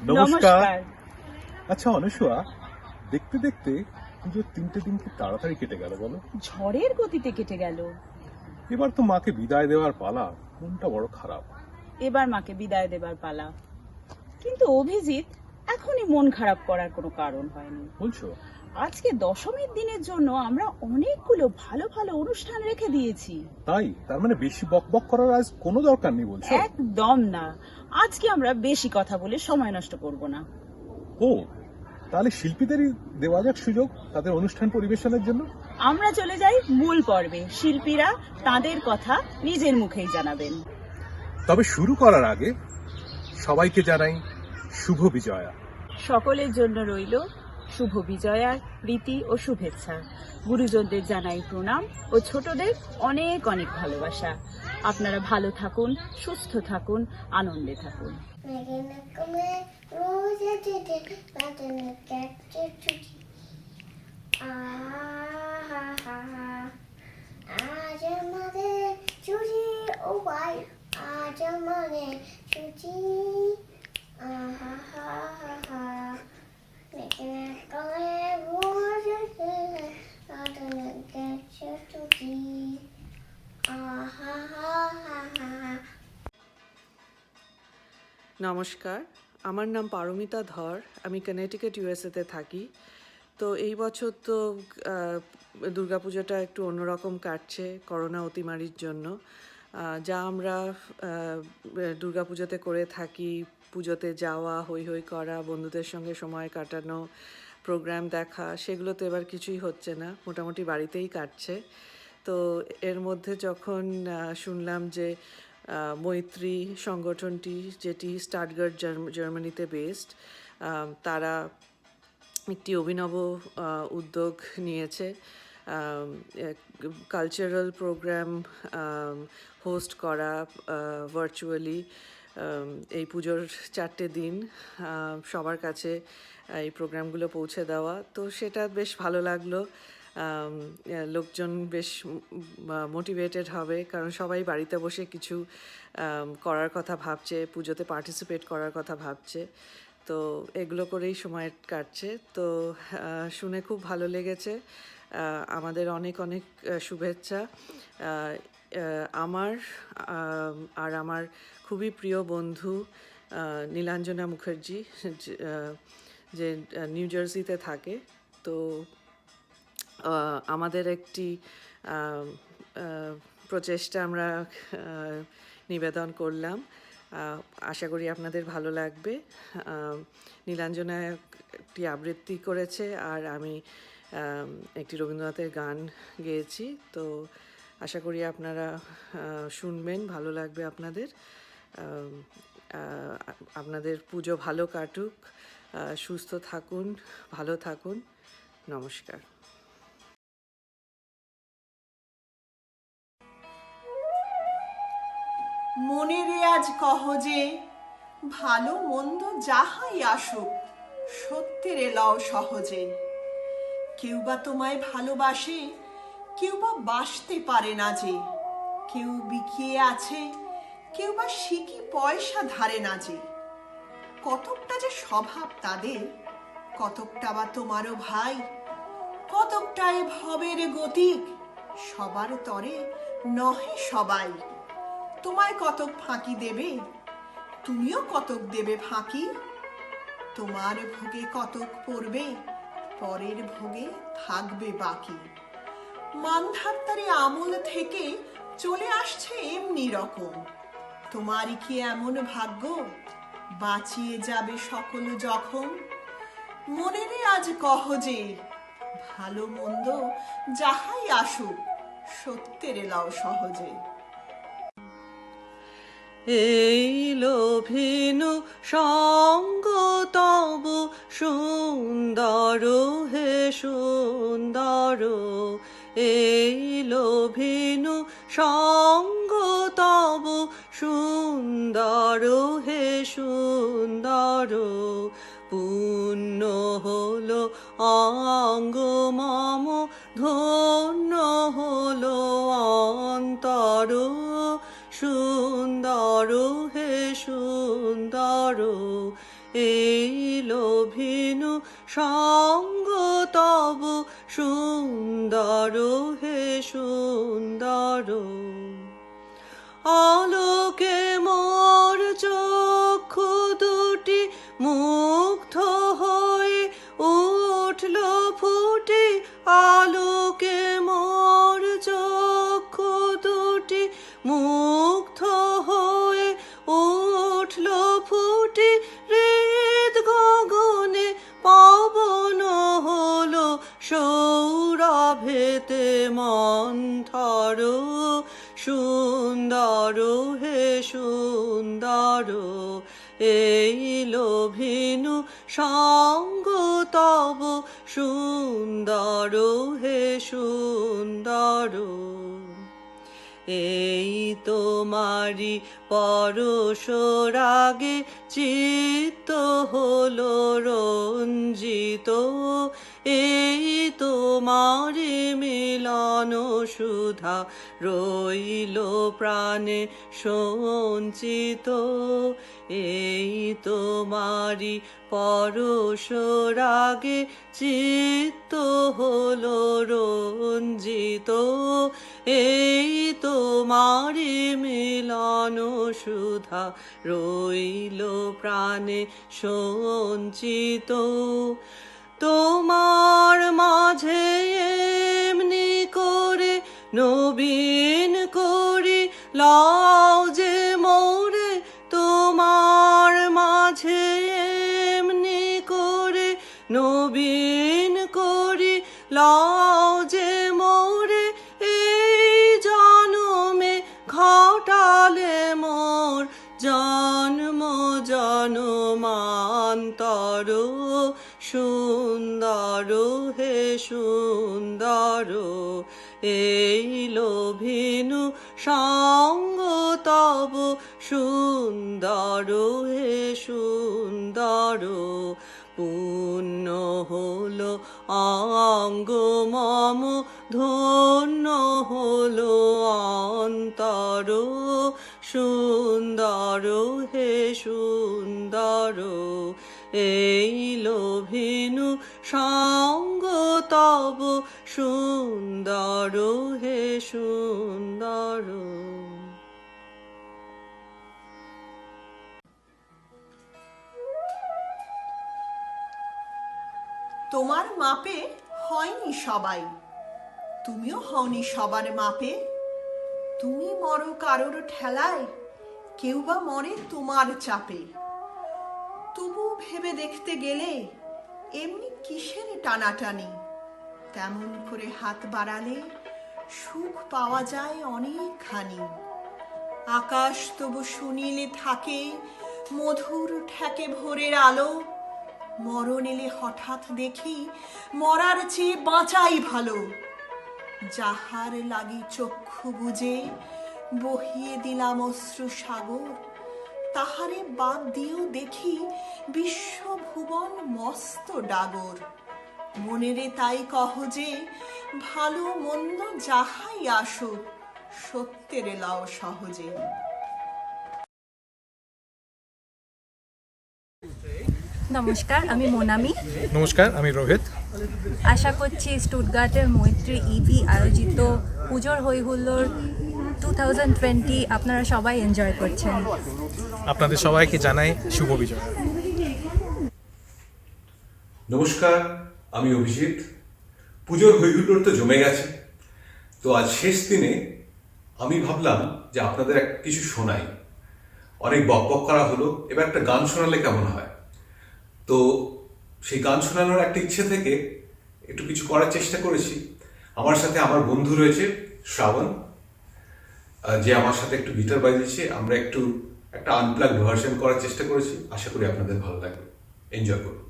নমস্কার। আচ্ছা অনসূয়া, দেখতে দেখতে পুজোর 3টে দিন কি তাড়াতাড়ি কেটে গেল বলো। ঝড়ের গতিতে কেটে গেল। এবার তো মাকে বিদায় দেওয়ার পালা, মনটা বড় খারাপ। এবার মাকে বিদায় দেবার পালা। কিন্তু অভিজিৎ, এখনই মন খারাপ করার কোনো কারণ হয়নি। বলছো? আজকে দশমীর দিনের জন্য আমরা অনেকগুলো ভালো ভালো অনুষ্ঠান রেখে দিয়েছি। তাই? তার মানে বেশি বক বক করার আজ কোনো দরকার নেই বলছো? একদম না। আজকে আমরা বেশি কথা বলে সময় নষ্ট করব না। ও, তাহলে শিল্পীদেরই দেওয়া যাক সুযোগ তাদের অনুষ্ঠান পরিবেশনের জন্য। আমরা চলে যাই মূল পর্বে। শিল্পীরা তাদের কথা নিজের মুখেই জানাবেন। তবে শুরু করার আগে সবাইকে জানাই শুভ বিজয়া। সকলের জন্য রইল শুভ বিজয়ার প্রীতি ও শুভেচ্ছা। গুরুজনদের জানাই প্রণাম ও ছোটদের অনেক অনেক ভালোবাসা। আপনারা ভালো থাকুন, সুস্থ থাকুন, আনন্দে থাকুন। আজ আমাদের ছুটি, ও ভাই আজ আমাদের ছুটি, আহা হা হা হা, মেঘনা করে রোজে আদনকে ছুটি, আহা হা হা হা। নমস্কার, আমার নাম পারমিতা ধর। আমি কানেটিকাট ইউএসএতে থাকি। তো এই বছর তো দুর্গাপুজোটা একটু অন্যরকম কাটছে করোনা অতিমারির জন্য। যা আমরা দুর্গাপুজোতে করে থাকি, পুজোতে যাওয়া, হৈ হৈ করা, বন্ধুদের সঙ্গে সময় কাটানো, প্রোগ্রাম দেখা, সেগুলো তো এবার কিছুই হচ্ছে না, মোটামুটি বাড়িতেই কাটছে। তো এর মধ্যে যখন শুনলাম যে মৈত্রী সংগঠনটি, যেটি স্টাটগার্ট জার্মানিতে বেসড, তারা একটি অভিনব উদ্যোগ নিয়েছে, কালচারাল প্রোগ্রাম হোস্ট করা ভার্চুয়ালি এই পুজোর 4টে দিন সবার কাছে এই প্রোগ্রামগুলো পৌঁছে দেওয়া। তো সেটা বেশ ভালো লাগলো। লোকজন বেশ মোটিভেটেড হবে, কারণ সবাই বাড়িতে বসে কিছু করার কথা ভাবছে, পুজোতে পার্টিসিপেট করার কথা ভাবছে। তো এগুলো করেই সময় কাটছে। তো শুনে খুব ভালো লেগেছে। আমাদের অনেক অনেক শুভেচ্ছা। আমার আর আমার খুবই প্রিয় বন্ধু নীলাঞ্জনা মুখার্জি, যে নিউ জার্সিতে থাকে। তো আমাদের একটি প্রচেষ্টা আমরা নিবেদন করলাম। আশা করি আপনাদের ভালো লাগবে। নীলাঞ্জনা একটি আবৃত্তি করেছে আর আমি একটি রবীন্দ্রনাথের গান গেয়েছি। তো আশা করি আপনারা শুনবেন, ভালো লাগবে আপনাদের। আপনাদের পুজো ভালো কাটুক, সুস্থ থাকুন, ভালো থাকুন। নমস্কার। মনেরে আজ কহ যে ভালো মন্দ যাহাই আসুক, সত্যের লও সহজে। কেউ বা তোমায় ভালোবাসে, কেউ বা বাসতে পারে না যে। কেউ বিকিয়ে আছে, কেউ বা সিকি পয়সা ধারে না যে। কতকটা যে স্বভাব তাদের, কতকটা বা তোমারও ভাই, কতকটায় ভবের গতিক, সবার তরে নহে সবাই। তোমায় কতক ফাঁকি দেবে, তুমিও কতক দেবে ফাঁকি। তোমার ভোগে কতক পড়বে, পরের ভোগে থাকবে বাকি। মানধাত্তারে আমল থেকে চলে আসছে এমনি রকম। তোমারই কি এমন ভাগ্য, বাঁচিয়ে যাবে সকল যখন। মনেরে আজ কহ যে ভালো মন্দ যাহাই আসুক, সত্যের লও সহজে। এই লোভিনু সঙ্গ তব সুন্দর হে সুন্দর, এই লোভিনু সঙ্গ তব সুন্দর হে সুন্দর। পুণ্য হলো অঙ্গ মম, ধন্য হলো অন্তর, সুন্দর হে সুন্দর। এই লোভিনু সঙ্গ তব সুন্দর হে সুন্দর। আলোকে মোর চক্ষু দুটি মুগ্ধ হয়ে উঠল ফুটে, আলোকে মোর চক্ষু দুটি মুগ্ধ হয়ে উঠল ফুটে, হৃদ গগনে পাবন হলো সৌরভেতে মন্থর। সুন্দর হে সুন্দর, এই লোভিনু সঙ্গ তব সুন্দর হে সুন্দর। এই তোমারি পরশ রাগে চিত্ত হলো রঞ্জিত, এই তোমারি মিলন সুধা রইল প্রাণে সঞ্চিত। এই তোমারি পরশ রাগে চিত্ত হলো রঞ্জিত, এই তোমারি মিলন সুধা রইল প্রাণে সঞ্চিত। তোমার মাঝে এমনি করে নবীন করি লাও যে মোরে, তোমার মাঝে এমনি করে নবীন করি লাও যে মোরে, এই জনমে ঘটালে মোর জন্ম জনমান্তর। সুন্দর হে সুন্দর, এই লোভিনু সঙ্গ তব সুন্দর হে সুন্দর। পুণ্য হলো অঙ্গ মম, ধন্য হলো অন্তর। সুন্দর হে সুন্দর, এই লোভিনু সঙ্গ তব সুন্দর হে সুন্দর। তোমার মাপে হয়নি সবাই, তুমিও হওনি সবার মাপে। তুমি মরো কারোর ঠেলায়, কেউ বা মরে তোমার চাপে। তবু ভেবে দেখতে গেলে এমনি কিসের টানাটানি, তেমন করে হাত বাড়ালে সুখ পাওয়া যায় অনেকখানি। আকাশ তবু সুনীলে থাকে, মধুর ঠেকে ভোরের আলো। মরণ এলে হঠাৎ দেখি মরার চেয়ে বাঁচাই ভালো। যাহার লাগি চক্ষু বুজে বহিয়ে দিলাম অশ্রু সাগর, তাহারে বাদ দিয়েও দেখি বিশ্বভুবন মস্ত ডাগর। মনেরে তাই কহ যে ভালো মন্দ যাহাই আসুক, সত্যের লাও সহজে। নমস্কার, আমি মোনামি। নমস্কার, আমি রোহিত। আশা করছি স্টুটগার্টের মৈত্রী ইভি আয়োজিত পুজোর হই হুল্লোড় 2020 আপনারা সবাই এনজয় করছেন। আপনাদের সবাইকে জানাই শুভ বিজয়। নমস্কার, আমি অভিজিৎ। পুজোর হৈহুল্লোড় তো জমে গেছে, তো আজ শেষ দিনে আমি ভাবলাম যে আপনাদের কিছু শোনাই। অনেক বকবক করা হলো, এবার একটা গান শোনালে কেমন হয়। তো সেই গান শোনানোর একটা ইচ্ছে থেকে একটু কিছু করার চেষ্টা করেছি। আমার সাথে আমার বন্ধু রয়েছে শ্রাবণ, যে আমার সাথে একটু গিটার বাজিয়েছে। আমরা একটা আনপ্লাগড ভার্সন করার চেষ্টা করেছি, আশা করি আপনাদের ভালো লাগবে। এনজয় করুন।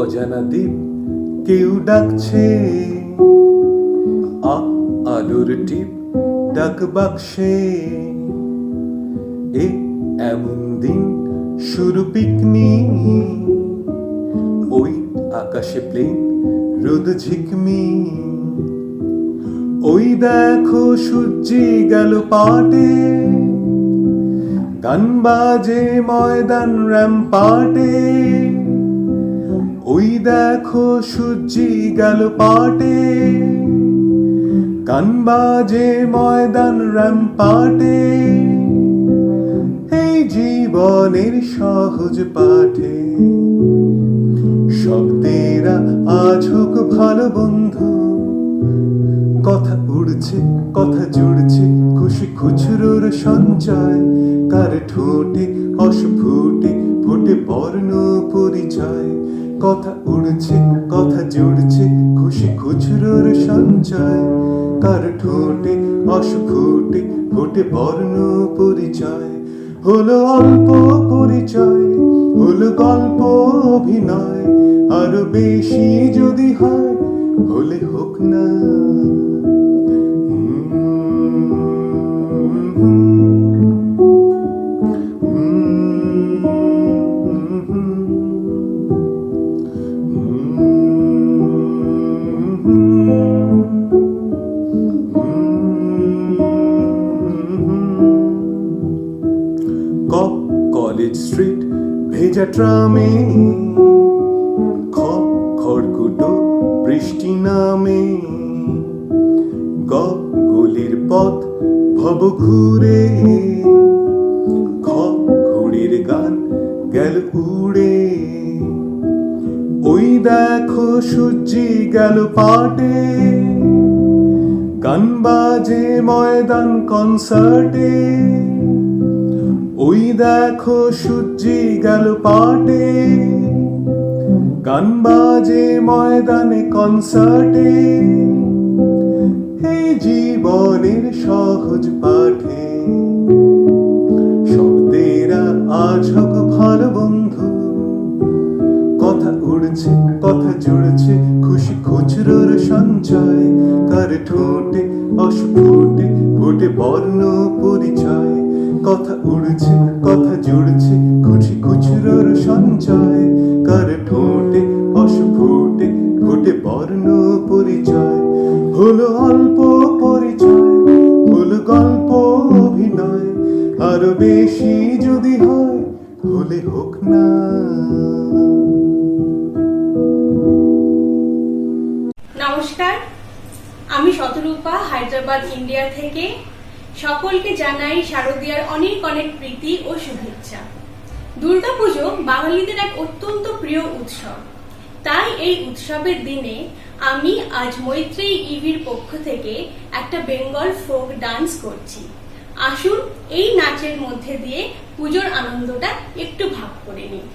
অজানা দ্বীপ কেউ ডাকছে, আলোর টিপ ডাক বাক্সে এ এমন দিন শুরু পিকনিক ওই আকাশে প্লেন রোদ ঝিকমি ওই দেখো সূর্যি গেল পাটে গান বাজে ময়দান র্যাম্পাটে ওই দেখো সূর্যি গেল পাটে গান বাজে ময়দান র্যাম্পাটে এই জীবনের সহজ পাঠে শব্দেরা আজ হোক ভালো বন্ধু কথা উড়ছে কথা জুড়ছে খুশি খুচরোর সঞ্চয় কার ঠোঁটে অস্ফুটে ফোটে বর্ণ পরিচয় কথা উড়ছে কথা জুড়ছে খুশি খুচরোর সঞ্চয় কার ঠোঁটে অস্ফুটে ফোটে বর্ণ পরিচয় হলো অল্প পরিচয় হলো গল্প অভিনয় আরো বেশি যদি হয় হলে হোক না কলেজ স্ট্রিট ভেজা ট্রামে খড়কুটো বৃষ্টি নামে গলির পথ ভব ঘুরে ঘুড়ির গান গেল উড়ে ওই দেখো সূর্যি গেল পাটে গান বাজে ময়দান কনসার্টে ওই দেখো সূর্যি গেল পাটে গান বাজে ময়দানে কনসার্টে এই জীবনের সহজ পাঠে শব্দেরা আজ হোক ভালো বন্ধু কথা উড়ছে কথা জুড়ছে খুশি খুচরোর সঞ্চয় কার ঠোঁটে অস্ফুটে ফোটে বর্ণ পরিচয় কথা উড়ছে কথা জুড়ছে খুশি খুচরোর সঞ্চয় কার ঠোঁটে অস্ফুটে ফোটে বর্ণ পরিচয় হলো অল্প পরিচয় হলো গল্প অভিনয় আরো বেশি যদি হয় হলে হোক না নমস্কার, আমি শতরূপা হায়দ্রাবাদ ইন্ডিয়া থেকে সকলকে জানাই শারদীয়ার অনেক অনেক প্রীতি ও শুভেচ্ছা। দুর্গাপুজো বাঙালিদের এক অত্যন্ত প্রিয় উৎসব, তাই এই উৎসবের দিনে আমি আজ মৈত্রেয়ী ইভির পক্ষ থেকে একটা বেঙ্গল ফোক ডান্স করছি। আসুন এই নাচের মধ্যে দিয়ে পুজোর আনন্দটা একটু ভাগ করে নিই।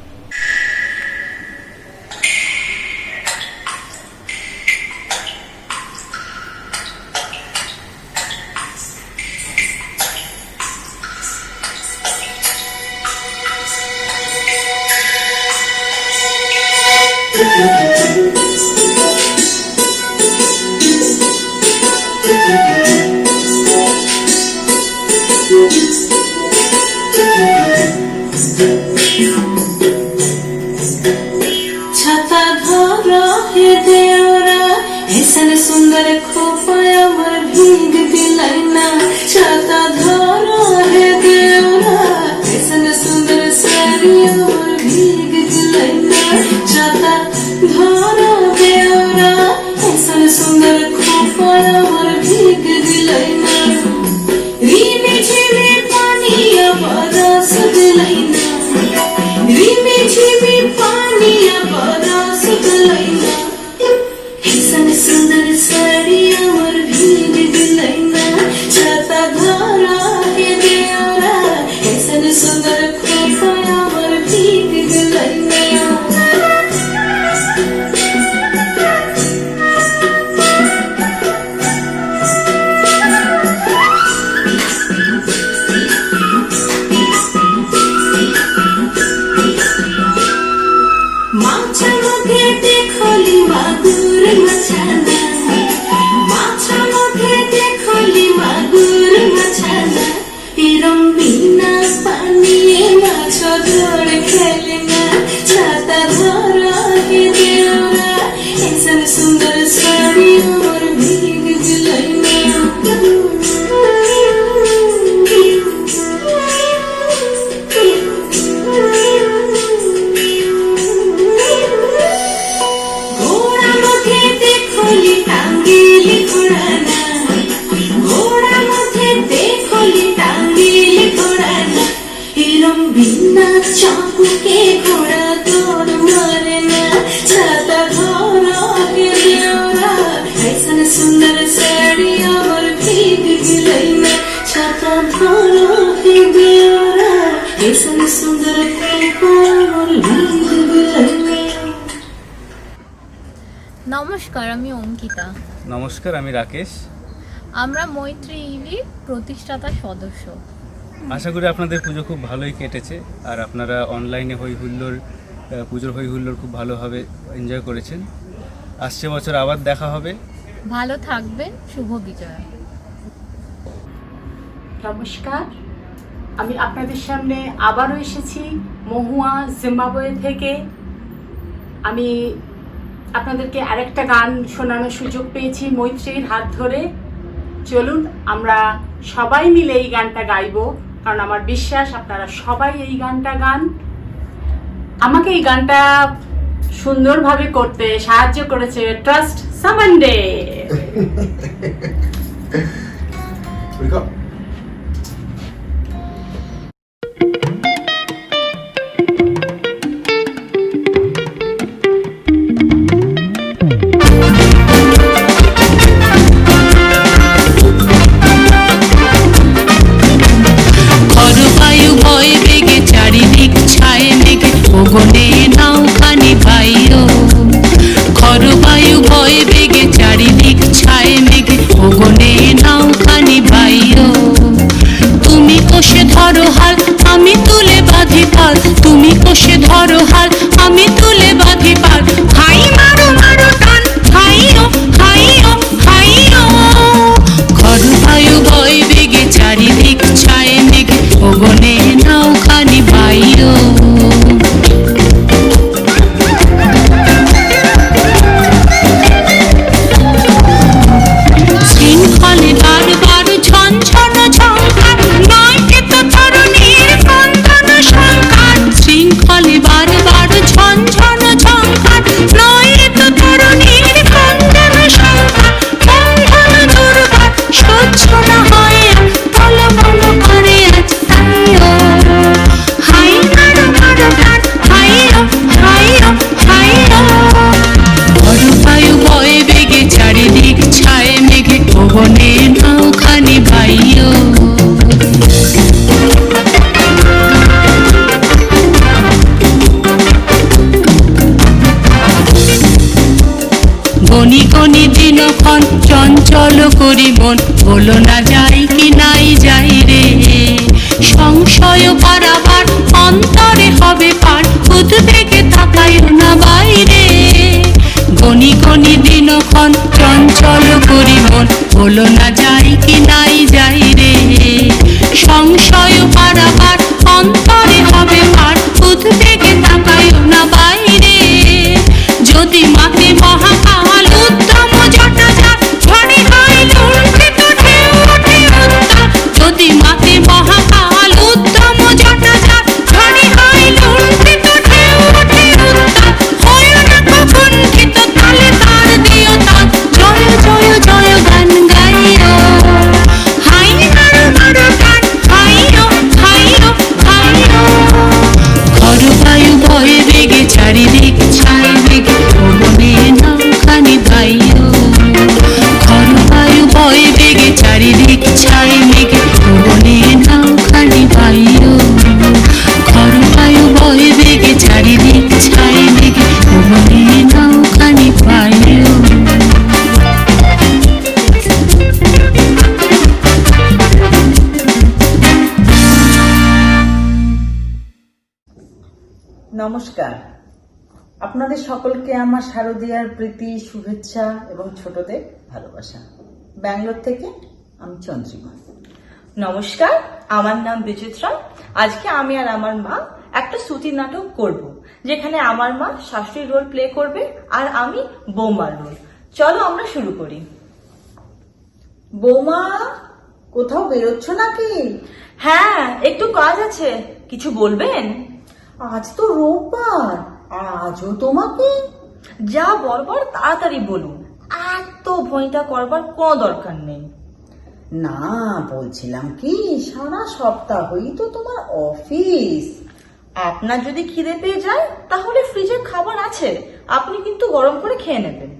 छाता धरा हे देवरा ऐसन सुंदर खोपाया मर भीग दिलाइना छाता धरा हे देवरा ऐसन सुंदर साड़िया मर भीग दिलाइना छाता धरा देवरा ऐसन सुंदर खोपाया मर भीग दिलाइना रीमे झिमे पानिया बरस दिलाइना रीमे झिमे पानिया बरस दिलाइना ऐसन सुंदर साड़िया मर भीग दिलाइना घर खेलना छाता धरा है देवरा ऐसा सुंदर साड़ी और भीग गलैना घोड़ा मुखे देखोली टांगेली घोड़ाना घोड़ा मुखे देखोली टांगेली घोड़ाना इरम बिना चाकू के घोड़ा दौड़ मारे ना छाता धरा है देवरा ऐसा सुंदर साड़ी और भीग गलैना छाता धरा है देवरा ऐसा सुंदर खोपा और भीग गलैना। নমস্কার, আমি অঙ্কিতা। নমস্কার, আমি রাকেশ। আমরা মৈত্রী ইভির প্রতিষ্ঠাতা সদস্য। আশা করি আপনাদের পুজো খুব ভালোই কেটেছে আর আপনারা অনলাইনে হই হুল্লোড় পুজোর হই হুল্লোড় খুব ভালোভাবে এনজয় করেছেন। আসছে বছর আবার দেখা হবে। ভালো থাকবেন, শুভ বিজয়। নমস্কার, আমি আপনাদের সামনে আবারও এসেছি মহুয়া জিম্বাবুয়ে থেকে। আমি আপনাদেরকে আরেকটা গান শোনানোর সুযোগ পেয়েছি মৈত্রীর হাত ধরে। চলুন আমরা সবাই মিলে এই গানটা গাইবো, কারণ আমার বিশ্বাস আপনারা সবাই এই গানটা গান। আমাকে এই গানটা সুন্দরভাবে করতে সাহায্য করেছে ট্রাস্ট সামান্ডে। বায়ু বয়ে বেগে চারিদিক ছায়ে মেঘে ওগনে নাওখানি ভাইও খর বায়ু বয়ে বেগে চারিদিক ছায়ে মেঘে ওগনে নাওখানি ভাইও তুমি কোষে ধরো হাল আমি তুলে বাঁধি পাল তুমি কোষে ধরো হাল আমি তুলে বাঁধি পাল হাই মারো মারো টান হাইও হাইও হাইও খর বায়ু বয়ে বেগে চারিদিক ছায়ে মেঘে ওগনে নাওখানি ভাইও শৃঙ্খলে বারবার ঝনঝন ঝঙ্কার নয় এত তরুণীর বন্ধন সংকার শৃঙ্খলে বারবার ঝনঝন ঝঙ্কার নয় এত তরুণীর বন্ধন সংকার বন্ধন দুর্বার সহ্য না হয় টলমল করে আজ তাইও হাই মারো মারো গান হাইও হাইও হাইও বড় বায়ু বয়ে বেগে চারিদিক ছায়ে মেঘে ওগনে নাওখানি ভাইও গনি গনি দিনক্ষণ চঞ্চল করি মন বলো না যাই কি নাই যাই রে সংশয় পারাবার অন্তরে হবে পার উদ্বেগে থাকাইও না বাইরে গনি গনি দিনক্ষণ চঞ্চল করি মন বলো না যাই কি নাই যাই রে সংশয় পারাবার অন্তরে হবে পার উদ্বেগে থাকাইও না বাইরে যদি মাতে মহাকাল উদ্যম জটাজাত ঝড়ে হয় লুণ্ঠিত ঢেউ ওঠে উত্তাল যদি মাতে মহাকাল উদ্যম জটাজাত ঝড়ে হয় লুণ্ঠিত ঢেউ ওঠে উত্তাল হয় না কুণ্ঠিত তালে তার দিও তাল জয় জয় জয় গান গাইও হাই মারো মারো গান হাইও হাইও হাইও খর বায়ু বয়ে বেগে চারিদিক ছাই মেঘে ওগনে নাওখানি ভাইও খর বায়ু বয়ে বেগে চারিদিক ছাই মেঘে ওগনে নাওখানি ভাইও খর বায়ু বয়ে বেগে চারিদিক ছাই মেঘে ওগনে নাওখানি ভাইও নমস্কার, আপনাদের সকলকে আমার শারদীয়ার প্রীতি, শুভেচ্ছা এবং ছোটদের ভালোবাসা। ব্যাঙ্গালোর থেকে আমি চন্দ্রিমা। নমস্কার, আমার নাম বিচিত্রা। আজকে আমি আর আমার মা একটা শ্রুতি নাটক করব, যেখানে আমার মা শাশুড়ি রোল প্লে করবে আর আমি বৌমার রোল। চলো আমরা শুরু করি। বৌমা, কোথাও বেরোচ্ছ নাকি? হ্যাঁ, একটু কাজ আছে। কিছু বলবেন? আজ তো রোববার, আর আজও তোমাকে? যা বলবার তাড়াতাড়ি বলুন, এত ভয়টা করবার কোনো দরকার নেই। না, বলছিলাম কি, সারা সপ্তাহই তো তোমার অফিস। আপনার যদি খিদে পেয়ে যায় তাহলে ফ্রিজে খাবার আছে, আপনি কিন্তু গরম করে খেয়ে নেবেন।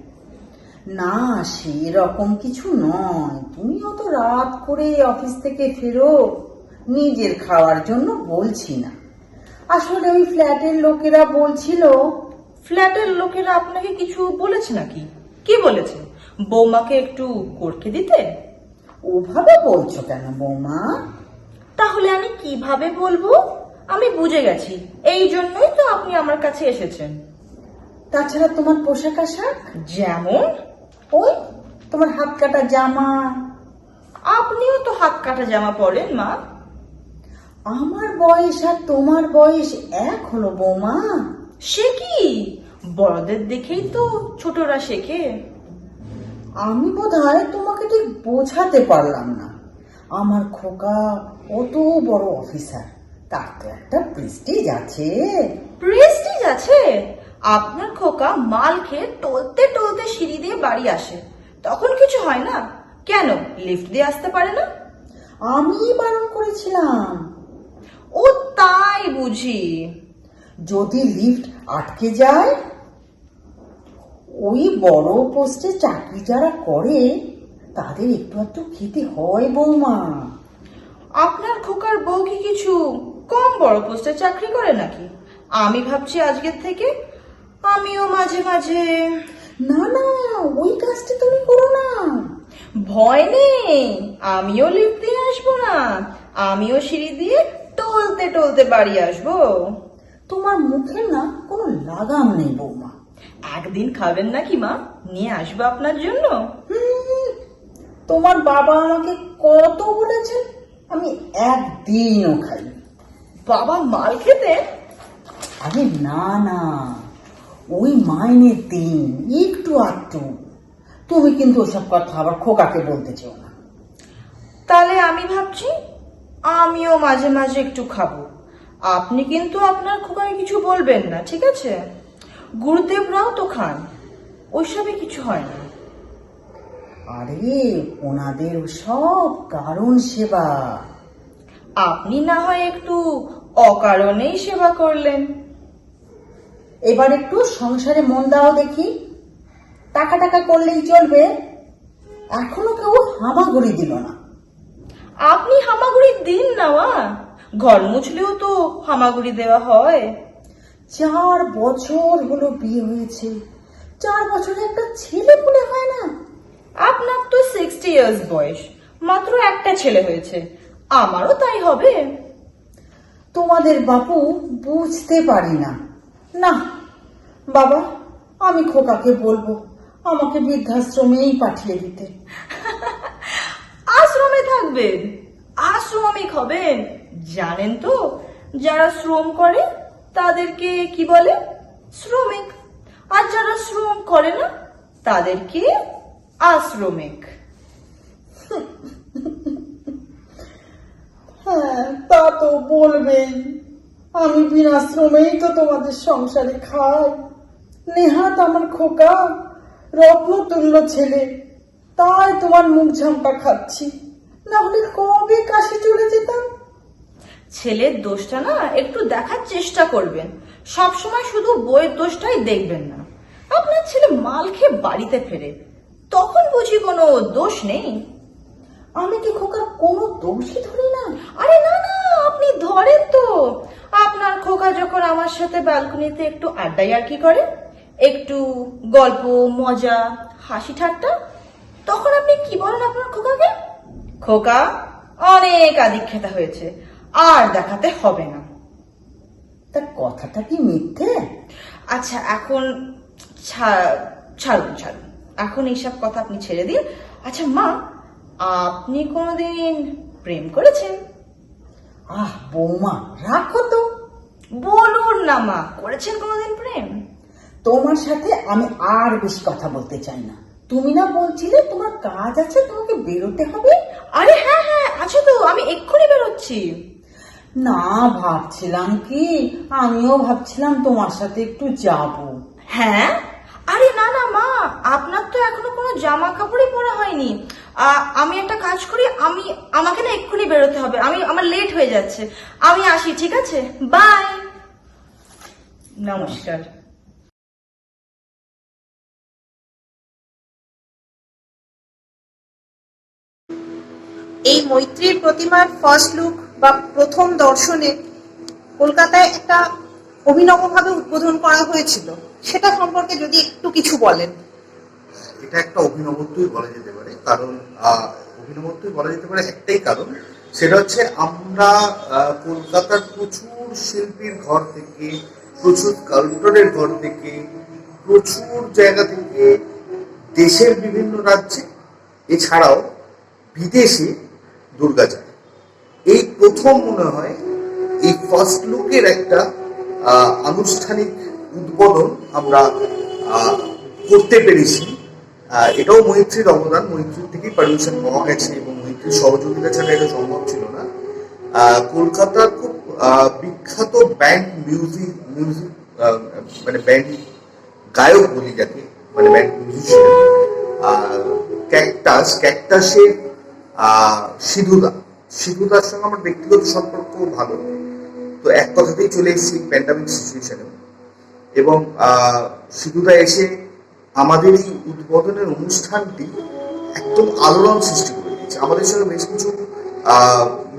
না, সেরকম কিছু নয়। তুমি অত রাত করে অফিস থেকে ফেরো, নিজের খাওয়ার জন্য বলছি না। আসলে ওই ফ্ল্যাটের লোকেরা বলছিল। ফ্ল্যাটের লোকেরা আপনাকে কিছু বলেছে নাকি? কি বলেছে? বৌমাকে একটু করকে দিতে? ওভাবে বলছো কেন বৌমা? তাহলে আমি কিভাবে বলবো? আমি বুঝে গেছি, এই জন্যই তো আপনি আমার কাছে এসেছেন। তাছাড়া তোমার পোশাক আশাক? যেমন ওই তোমার হাত কাটা জামা। আপনিও তো হাত কাটা জামা পরেন মা। আমার বয়স আর তোমার বয়স এক হলো বৌমা। সে কি, বড়দের দেখেই তো ছোটরা শেখে। আমি বোধহয় তোমাকে ঠিক বোঝাতে পারলাম না। আমার খোকা অত বড় অফিসার, তার তো একটা প্রেস্টিজ আছে। প্রেস্টিজ আছে? আপনার খোকা মাল খেয়ে টলতে টলতে সিঁড়ি দিয়ে বাড়ি আসে, তখন কিছু হয় না? কেন লিফট দিয়ে আসতে পারে না? আমি বারণ করেছিলাম। ও তাই বুঝি। যদি লিফট আটকে যায়, ওই বড় পোস্টে চাকরি যারা করে তাদের একটু একটু খেতে হয় বৌমা। আপনার খোকার বউ কি কিছু কম বড় পোস্টে চাকরি করে নাকি? আমি ভাবছি আজকের থেকে আমিও মাঝে মাঝে। না না, ওই কাজটা তুমি করো না। ভয় নেই, আমিও লিফট দিয়ে আসবো না, আমিও সিঁড়ি দিয়ে টলতে টলতে বাড়ি আসবো। তোমার মুখে না কোনো লাগাম নেই বৌমা। একদিন খাবেন নাকি মা? নিয়ে আসবো আপনার জন্য। তোমার বাবা আমাকে কত বলেছেন, আমি একদিনও খাই। বাবা মাল খেতে? আরে না না, ওই মাইনের দিন একটু আধটু। তুমি কিন্তু ওসব কথা আবার খোকাকে বলতে চাও না। তাহলে আমি ভাবছি আমিও মাঝে মাঝে একটু খাবো। আপনি কিন্তু আপনার খোকাকে কিছু বলবেন না, ঠিক আছে? গুরুদেবরাও তো খান, ওইসবে কিছু হয় না। আরে ওনাদের সব কারণ সেবা। আপনি না হয় একটু অকারণেই সেবা করলেন। এবার একটু সংসারে মন দাও দেখি। টাকা টাকা করলেই চলবে? এখনো কেউ হামাগুড়ি দিল না। আপনি হামাগুড়ি দিন না মা, ঘর মুছলেও তো হামাগুড়ি দেওয়া হয়। 4 বছর হলো বিয়ে হয়েছে, 4 বছরে একটা ছেলে পুলে হয় না? আপনার তো 60 ইয়ার্স বয়স, মাত্র একটা ছেলে হয়েছে, আমারও তাই হবে। তোমাদের বাপু বুঝতে পারি না। না বাবা, আমি খোকাকে বলবো আমাকে বৃদ্ধাশ্রমেই পাঠিয়ে দিতে। আশ্রমে থাকবেন? আশ্রমিক হবেন? জানেন তো, যারা শ্রম করে তাদেরকে কি বলে? শ্রমিক। আর যারা শ্রম করে না তাদেরকে আশ্রমিক। হ্যাঁ, তা তো বলবেই। আমি বিনা শ্রমেই তো তোমাদের সংসারে খাই। নেহাত আমার খোকা রত্নতুল্য ছেলে, তাই তোমার মুখ ঝামটা খাচ্ছি, না হলে কবে কাশি চলে যেতাম। ছেলের দোষটা না একটু দেখার চেষ্টা করবেন, সবসময় শুধু বইয়ের দোষটাই দেখবেন না। আপনার ছেলে মাল খেয়ে বাড়িতে ফেরে, তখন বুঝি কোনো দোষ নেই। আমি কি খোকার কোনো দোষই ধরি না? আরে না না, আপনি ধরেন তো। আপনার খোকা যখন আমার সাথে ব্যালকনিতে একটু আড্ডাই আর কি করে, একটু গল্প মজা হাসি ঠাট্টা, তখন আপনি কি বলেন আপনার খোকাকে? খোকা অনেক আদিক্ষেতা হয়েছে, আর দেখাতে হবে না। তা কথাটা কি মিথ্যে? আচ্ছা এখন ছাড়ুন, এখন এইসব কথা আপনি ছেড়ে দিন। আচ্ছা মা, আপনি কোনোদিন প্রেম করেছেন? আহ বৌমা, রাখো তো। বলুন না মা, করেছেন কোনোদিন প্রেম? তোমার সাথে আমি আর বেশি কথা বলতে চাই না। তুমি না বলছিলে তোমার কাজ আছে, তোমাকে বেরোতে হবে? আরে হ্যাঁ হ্যাঁ আছে তো, আমি এক্ষুনি বেরোচ্ছি। না, ভাবছিলাম কি, আমিও ভাবছিলাম তোমার সাথে একটু যাব। হ্যাঁ? আরে না না মা, আপনার তো এখনো কোনো জামা কাপড়ই পরা হয়নি। আমি একটা কাজ করি, আমাকে না এক্ষুনি বেরোতে হবে, আমার লেট হয়ে যাচ্ছে। আমি আসি, ঠিক আছে? বাই, নমস্কার। এই মৈত্রীর প্রতিমার ফার্স্ট লুক বা প্রথম দর্শনে কলকাতায় একটা অভিনবভাবে উদ্বোধন করা হয়েছিল, সেটা সম্পর্কে যদি একটু কিছু বলেন। এটা একটা অভিনবত্বই বলা যেতে পারে, কারণ অভিনবত্বই বলা যেতে পারে একটাই কারণ, সেটা হচ্ছে আমরা কলকাতার প্রচুর শিল্পীর ঘর থেকে, প্রচুর স্কাল্পটরের ঘর থেকে, প্রচুর জায়গা থেকে, দেশের বিভিন্ন রাজ্যে এছাড়াও বিদেশে দুর্গা যায়। এই প্রথম মনে হয় এই ফার্স্ট লুকের একটা আনুষ্ঠানিক উদ্বোধন আমরা করতে পেরেছি। এটাও মৈত্রীর অবদান, মৈত্রীর থেকেই পারমিশন পাওয়া গেছে এবং মৈত্রীর সহযোগিতা ছাড়া এটা সম্ভব ছিল না। কলকাতার খুব বিখ্যাত ব্যান্ড মিউজিক মানে ব্যান্ড গায়ক বলি যাকে, মানে ব্যান্ড মিউজিশিয়ান ক্যাকটাসের সিধুদার সঙ্গে আমার ব্যক্তিগত সম্পর্ক ভালো, তো এক কথাতেই চলে এসেছি প্যান্ডামিক সিচুয়েশনে। এবং সিধুদা এসে আমাদের এই উদ্বোধনের অনুষ্ঠানটি একদম আলোড়ন সৃষ্টি করে দিয়েছে। আমাদের সঙ্গে বেশ কিছু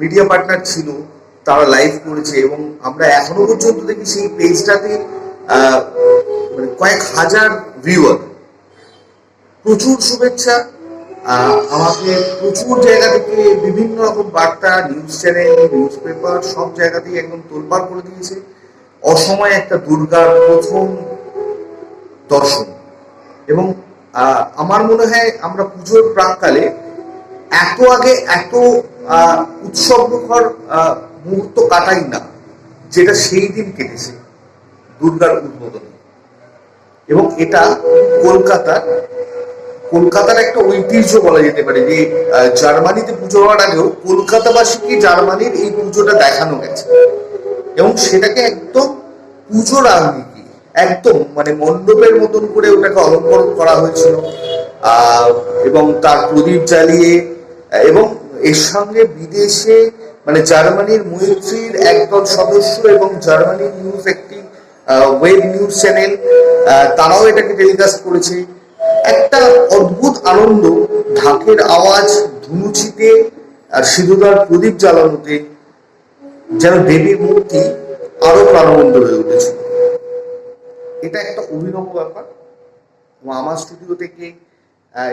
মিডিয়া পার্টনার ছিল, তারা লাইভ করেছে এবং আমরা এখনো পর্যন্ত দেখি সেই পেজটাতে মানে কয়েক হাজার ভিউয়ার। প্রচুর শুভেচ্ছা, আমাকে প্রচুর জায়গা থেকে বিভিন্ন রকম বার্তা, নিউজ চ্যানেল, নিউজ পেপার, সব জায়গাতেই একদম তোলপাড় করে দিয়েছে। অসময়ে একটা দুর্গার প্রথম দর্শন, এবং আমার মনে হয় আমরা পুজোর প্রাককালে এত আগে এত উৎসবমুখর মুহূর্ত কাটাই না, যেটা সেই দিন কেটেছে দুর্গার উদ্বোধনে। এবং এটা কলকাতার একটা ঐতিহ্য বলা যেতে পারে, যে জার্মানিতে পুজো হওয়ার আগেও কলকাতাবাসীকে জার্মানির এই পুজোটা দেখানো গেছে এবং সেটাকে একদম পুজোর আঙ্গিকে একদম মানে মণ্ডপের মতন করে ওটাকে অলঙ্করণ করা হয়েছিল এবং তার প্রদীপ জ্বালিয়ে, এবং এর সঙ্গে বিদেশে মানে জার্মানির মৈত্রীর একদল সদস্য এবং জার্মানির নিউজ একটি ওয়েব নিউজ চ্যানেল, তারাও এটাকে টেলিকাস্ট করেছে। একটা অদ্ভুত আনন্দ, ঢাকের আওয়াজ, ধুনুচিতে আর সিধুদার প্রদীপ জ্বালানোতে যেন দেবীর মূর্তি আরো প্রাণবন্ত হয়ে উঠেছিল। এটা একটা অভিনব ব্যাপার। আমার স্টুডিও থেকে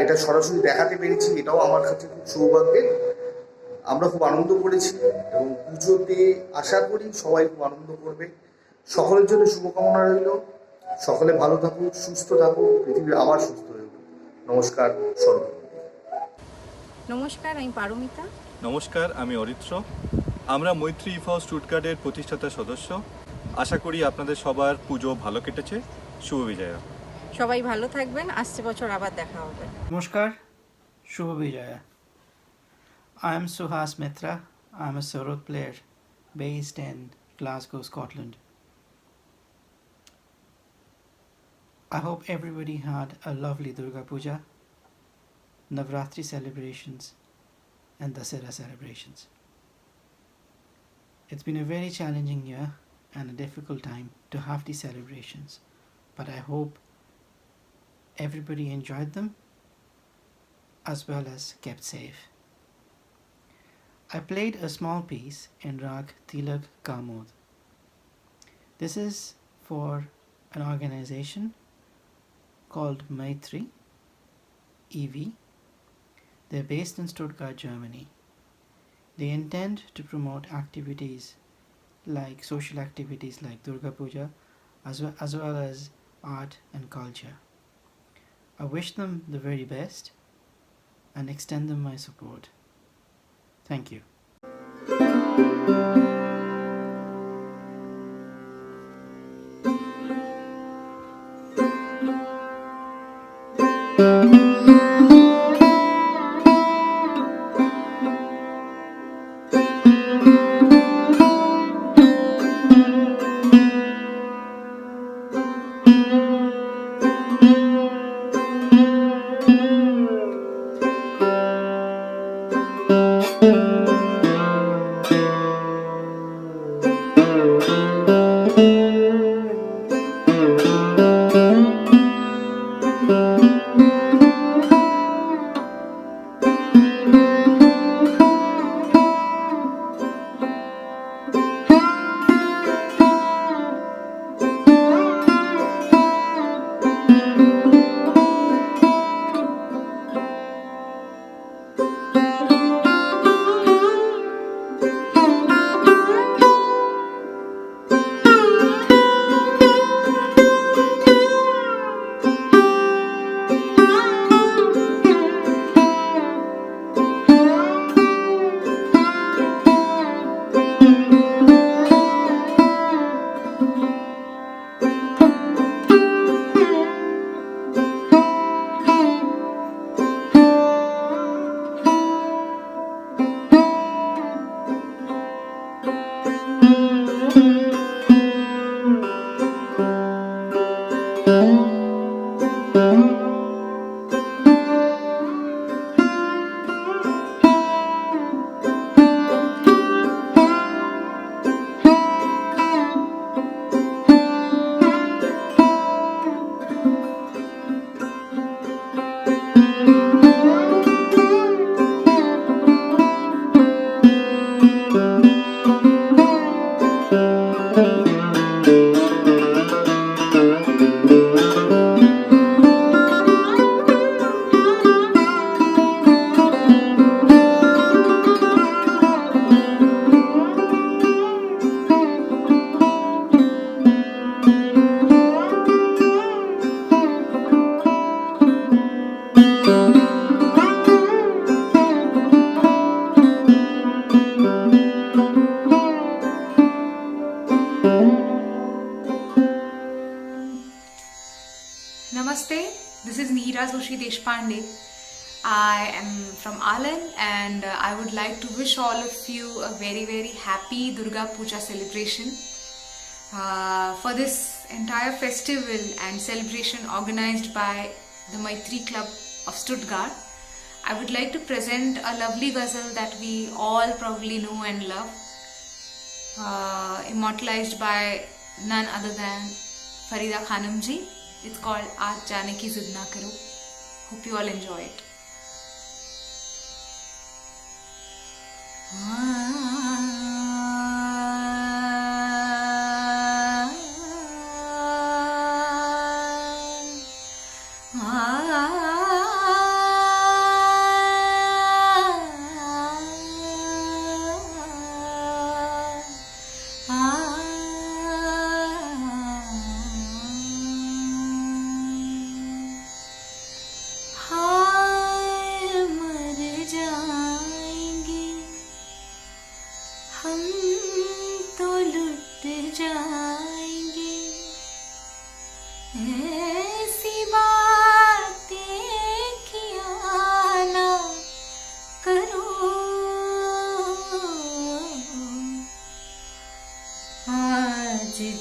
এটা সরাসরি দেখাতে পেরেছি, এটাও আমার কাছে খুব সৌভাগ্যের। আমরা খুব আনন্দ করেছি এবং পুজোতে আশা করি সবাই খুব আনন্দ করবে। সকলের জন্য শুভকামনা রইল, সকলে ভালো থাকুক, সুস্থ থাকুক, পৃথিবী আবার সুস্থ হয়ে উঠুক। নমস্কার। নমস্কার, আমি পারমিতা। নমস্কার, আমি অরিত্র। আমরা মৈত্রী ইফাও স্টুটগার্টের প্রতিষ্ঠাতা সদস্য। আশা করি আপনাদের সবার পুজো ভালো কেটেছে। শুভ বিজয়া। সবাই ভালো থাকবেন, আসছে বছর আবার দেখা হবে। নমস্কার, শুভ Bijoya. I am Suhas Mitra. I am a Sarod player based in Glasgow, Scotland. I hope everybody had a lovely Durga Puja, Navratri celebrations and Dasara celebrations. It's been a very challenging year and a difficult time to have these celebrations, but I hope everybody enjoyed them as well as kept safe. I played a small piece in Rag Tilak Kamod. This is for an organization called Maitri EV. They're based in Stuttgart, Germany. They intend to promote activities like social activities like Durga Puja as well as art and culture. I wish them the very best and extend them my support. Thank you. Joshi Deshpande. I am from Alan, and I would like to wish all of you a very, very happy Durga Puja celebration. For this entire festival and celebration organized by the Maitri Club of Stuttgart, I would like to present a lovely ghazal that we all probably know and love, immortalized by none other than Farida Khanum ji. It's called Aaj Jaane Ki Zid Na Karo. Hope you all enjoy it.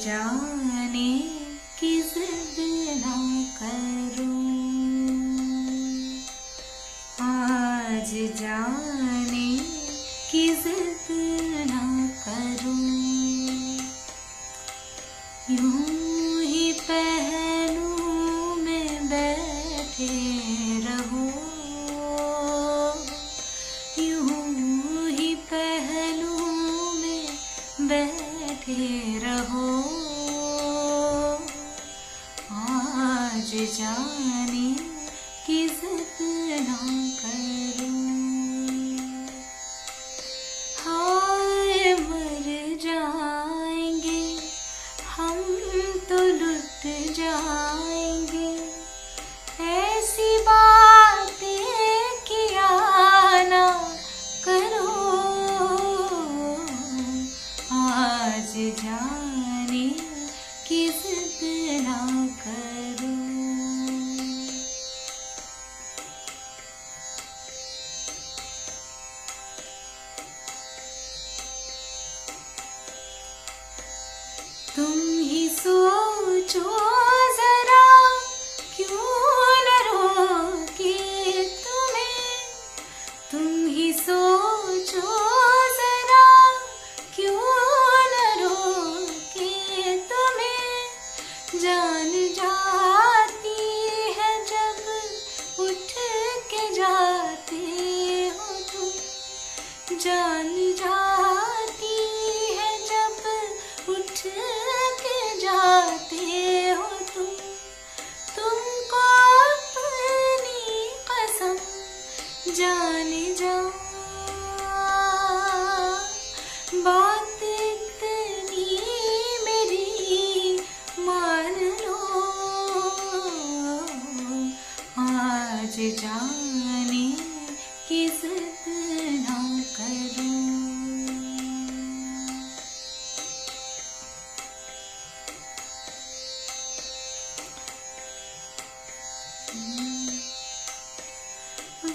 जाने की जिद ना करूं, आज जाने की जिद ना करूं, यूं ही पहलू में बैठे रहो, यूं ही पहलू में बैठे रहो, आज जाने की जिद ना करूं, हाय मर जाएंगे हम तो लुट जाएंगे, ऐसी बातें किया ना करो, आज जाने की जिद ना करो। तुम ही सोचो जरा क्यों न रोके तुम्हें, तुम ही सोचो जरा क्यों न रोके तुम्हें, जान जाती है जब उठ के जाते हो तुम, जान जाती है जब उठ के जाते हो तुमको अपनी कसम जाने जा, बात इतनी मेरी मान लो, आज जाने की जिद ना करूं।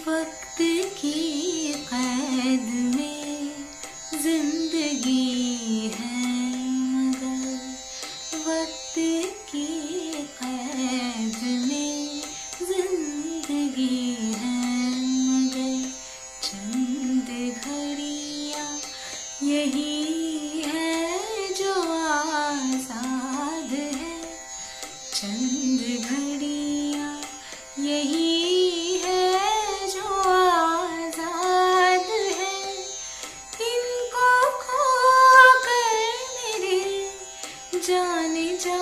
वक्त की कैद में जिंदगी है मगर, वक्त की कैद में जिंदगी है मगर, चंद घड़ियाँ यही है जो आजाद है, चंद घड़ियाँ यही जाने जा,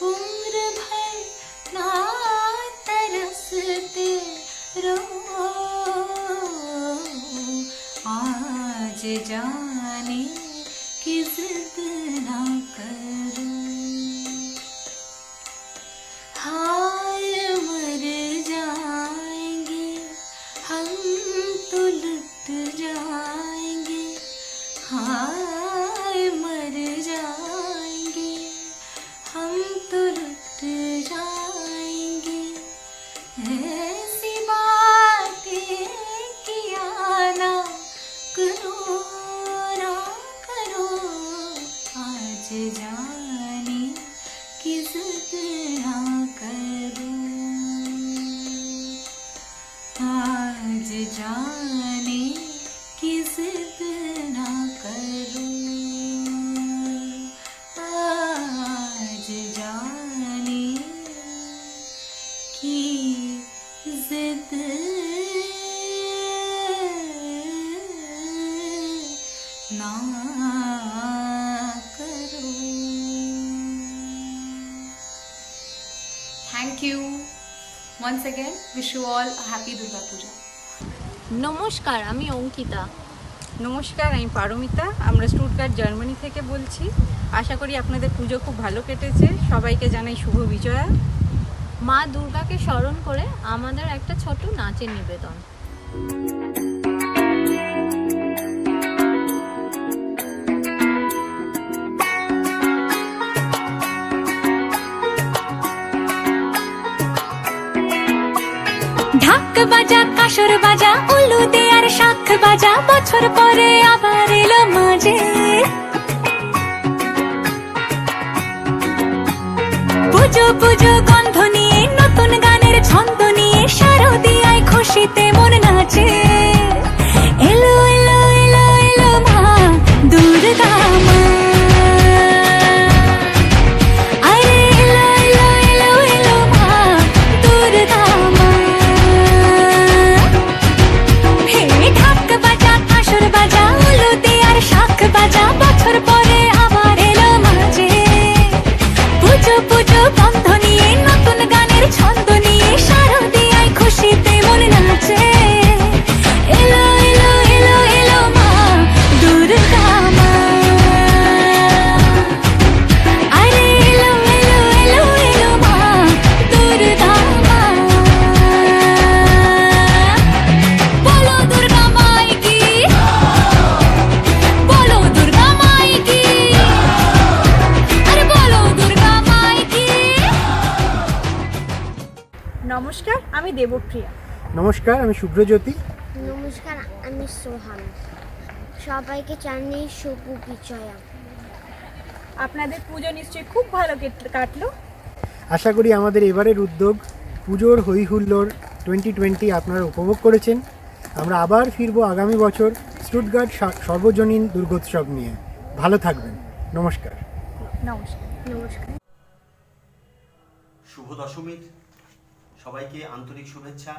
उम्र भर ना तरसते रहो, आज जाने की जिद ना करो, हाय मर जाएंगे हम तो लुट जाएंगे, हाय मर जाएंगे हम तो लुट जाएंगे। आज जाने की जिद ना करूं, आज जाने की जिद ना करूं। Thank you. Once again, wish you all a happy Durga Puja. নমস্কার, আমি অঙ্কিতা। নমস্কার, আমি পারমিতা। আমরা স্টুটগার্ট জার্মানি থেকে বলছি। আশা করি আপনাদের পুজো খুব ভালো কেটেছে। সবাইকে জানাই শুভ বিজয়া। মা দুর্গাকে স্মরণ করে আমাদের একটা ছোট নাচের নিবেদন। ঢাক বাজা, কাসর বাজা, উলু দে আর শাখ বাজা, বছর পরে আবার এলো মাঝে। পুজো পুজো গন্ধ নিয়ে, নতুন গানের ছন্দ নিয়ে, শারদিয়ায় খুশিতে মন নাচে। এলো এলো এলো এলো মা দুর্গা মা, আরে এলো এলো এলো এলো মা দুর্গা মা। হে ঢাক বাজা, কাসর বাজা, উলু দে আর শাখ বাজা, বছর পরে আবার এলো মাঝে। পুজো পুজো গন্ধ নিয়ে, নতুন গানের ছন্দ নিয়ে, শারদিয়ায় খুশিতে মন নাচে। এলো এলো এলো এলো মা দুর্গা মা, আরে এলো এলো এলো এলো মা দুর্গা মা। বলো দুর্গা মাই কি, বলো দুর্গা মাই কি, আরে বলো দুর্গা মাই কি। নমস্কার, আমি দেবপ্রিয়া। নমস্কার, আমি শুভ্রজ্যোতি। নমস্কার, আমি সোহান। সবাইকে জানাই শুভ বিজয়া। আপনাদের পুজো নিশ্চয়ই খুব ভালো কাটলো। আশা করি আমাদের এবারের উদ্যোগ পুজোর হই হুল্লোড় 2020 আপনারা উপভোগ করেছেন। আমরা আবার ফিরবো আগামী বছর স্টুটগার্ট সর্বজনীন দুর্গোৎসব নিয়ে। ভালো থাকবেন। নমস্কার। নমস্কার। নমস্কার। শুভ দশমীর সবাইকে আন্তরিক শুভেচ্ছা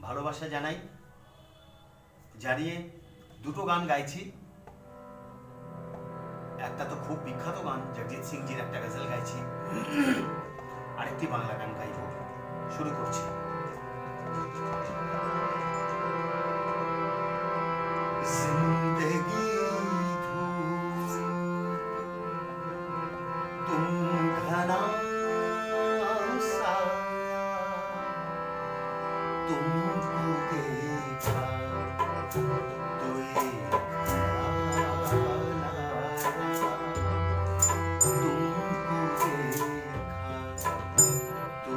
ভালোবাসা জানাই। জানিয়ে দুটো গান গাইছি। একটা তো খুব বিখ্যাত গান, জগজিৎ সিংজির একটা গজল গাইছি, আরেকটি বাংলা গান গাইব। শুরু করছি। जिंदगी तुम घना सा तुमको देखा तो ये ख्याल आया, तुमको देखा तो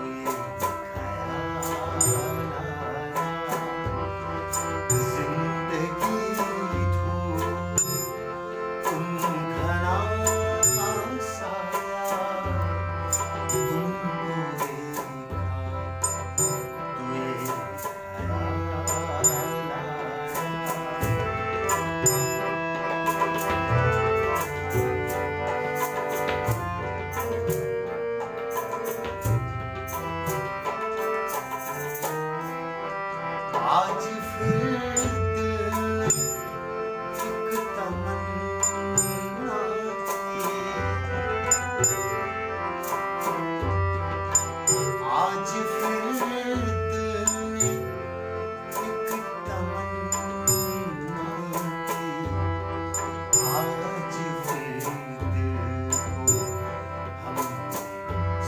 ये ख्याल आया। जिंदगी तुम घना साया, तुमको देखा तो ये ख्याल आया। आज फिर दिल एक तमन्ना की, आज फिर दिल एक तमन्ना की, आज फिर दिल को हमने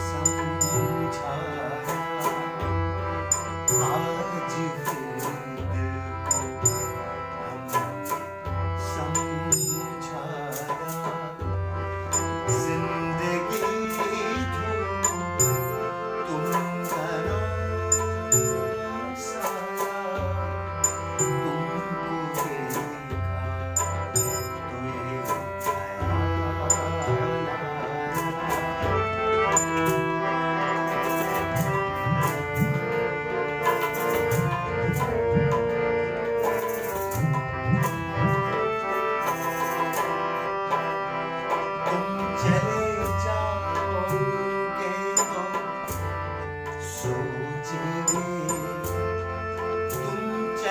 समझाया, आज फिर दिल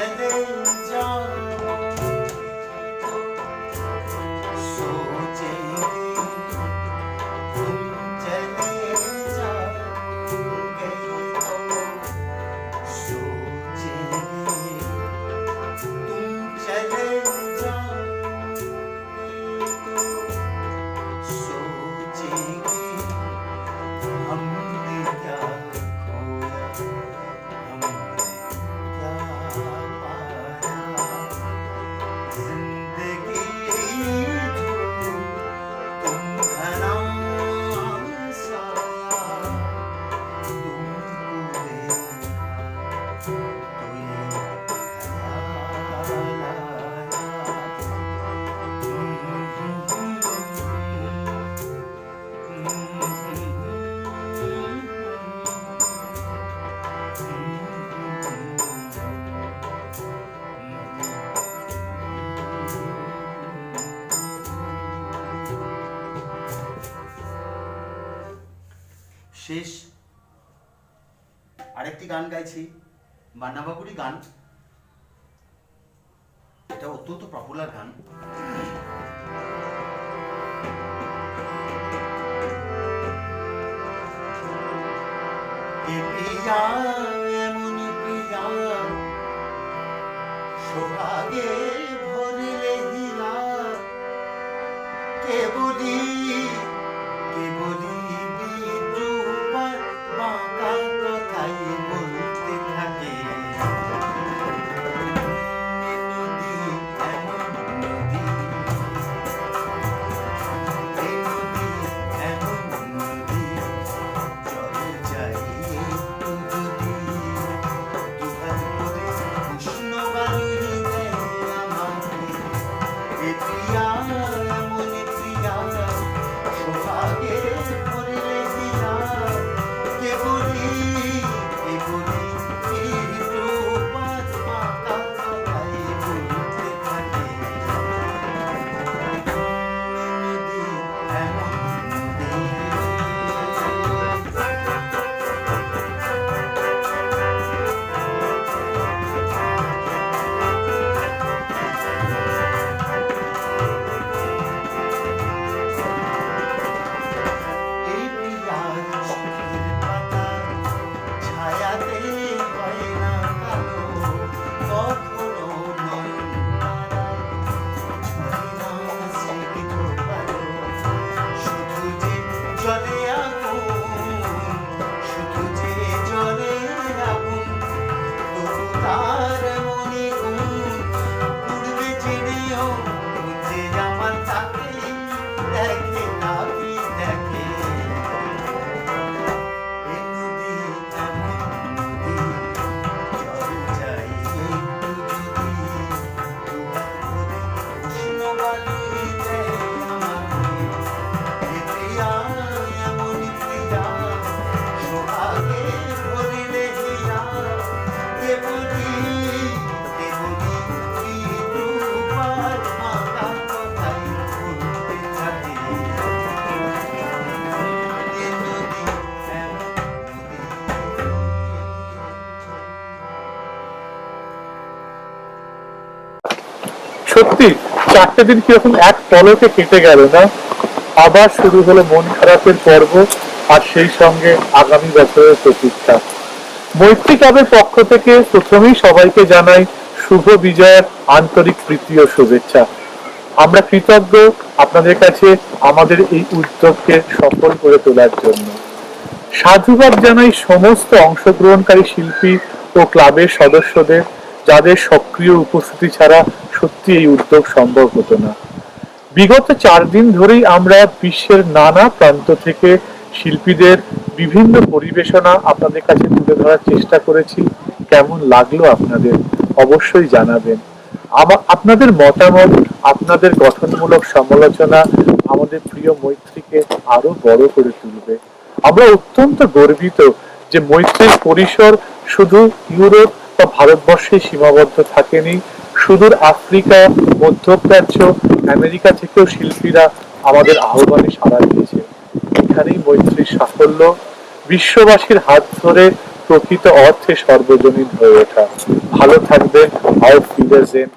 चले जाओ सोचेंगे तुम चले जाओगे तो सोचेंगे तुम चले जाओगे तो सोचेंगे हमने क्या खोया हमने क्या पाया जिंदगी झूम तुम घना साया तुमको देखा तो ये ख्याल শেষ আরেকটি গান গাইছি বান্নাবাবুরই গান এটা অত্যন্ত পপুলার গান এ প্রিয়া এমন প্রিয়া সোহাগে ভরিলে হীরা কে বলি বিদ্রুপার বাঁকা কথাই বলতে থাকে নদী এমন নদী এই নদী এমন নদী জল যাই একটু যদি দুহাত করে উষ্ণ বালু দেয় আমাকে এ প্রিয়া এমন প্রিয়া সোহাগে ভরিলে হীরা কে বলি বিদ্রুপার বাঁকা কথাই বলতে থাকে নদী এমন নদী এই প্রিয়ার চোখের পাতা ছায়াতে হয় না কালো কখনো নয়ন তারায় ছুঁই না স্নিগ্ধ কালো শুধু যে জলে আগুন শুধু যে জলে আগুন তবু তার মনে গুণ পূর্বে জেনেও যে আমার তাকে দেখে নাকি দেখে এ নদী এমন নদী জল যাই একটু যদি দুহাত করে উষ্ণ বালু দেয় আমাকে এ প্রিয়া এমন প্রিয়া সোহাগে ভরিলে হীরা কে বলি বিদ্রুপার বাঁকা কথাই বলতে থাকে এ নদী এমন সত্যি 4টে দিন কিরকম এক পলকে কেটে গেল না? আবার শুরু হলো মন খারাপের পর্ব, আর সেই সঙ্গে আগামী বছরের প্রতীক্ষা। মৈত্রী ক্লাবের পক্ষ থেকে প্রথমেই সবাইকে জানাই শুভ বিজয়ের আন্তরিক প্রীতি ও শুভেচ্ছা। আমরা কৃতজ্ঞ আপনাদের কাছে আমাদের এই উদ্যোগকে সফল করে তোলার জন্য। সাধুবাদ জানাই সমস্ত অংশগ্রহণকারী শিল্পী ও ক্লাবের সদস্যদের, যাদের সক্রিয় উপস্থিতি ছাড়া সত্যি এই উদ্যোগ সম্ভব হতো না। বিগত 4 দিন ধরেই আমরা বিশ্বের নানা প্রান্ত থেকে শিল্পীদের বিভিন্ন পরিবেশনা আপনাদের কাছে তুলে ধরার চেষ্টা করেছি। কেমন লাগলো আপনাদের অবশ্যই জানাবেন। আপনাদের মতামত, আপনাদের গঠনমূলক সমালোচনা আমাদের প্রিয় মৈত্রীকে আরো বড় করে তুলবে। আমরা অত্যন্ত গর্বিত যে মৈত্রীর পরিসর শুধু ইউরোপ বা ভারতবর্ষে সীমাবদ্ধ থাকেনি। সুদূর আফ্রিকা, মধ্যপ্রাচ্য, আমেরিকা থেকেও শিল্পীরা আমাদের আহ্বানে সাড়া দিয়েছে। এখানেই মৈত্রীর সাফল্য, বিশ্ববাসীর হাত ধরে প্রকৃত অর্থে সর্বজনীন হয়ে ওঠা। ভালো থাকবেন, Auf Wiedersehen.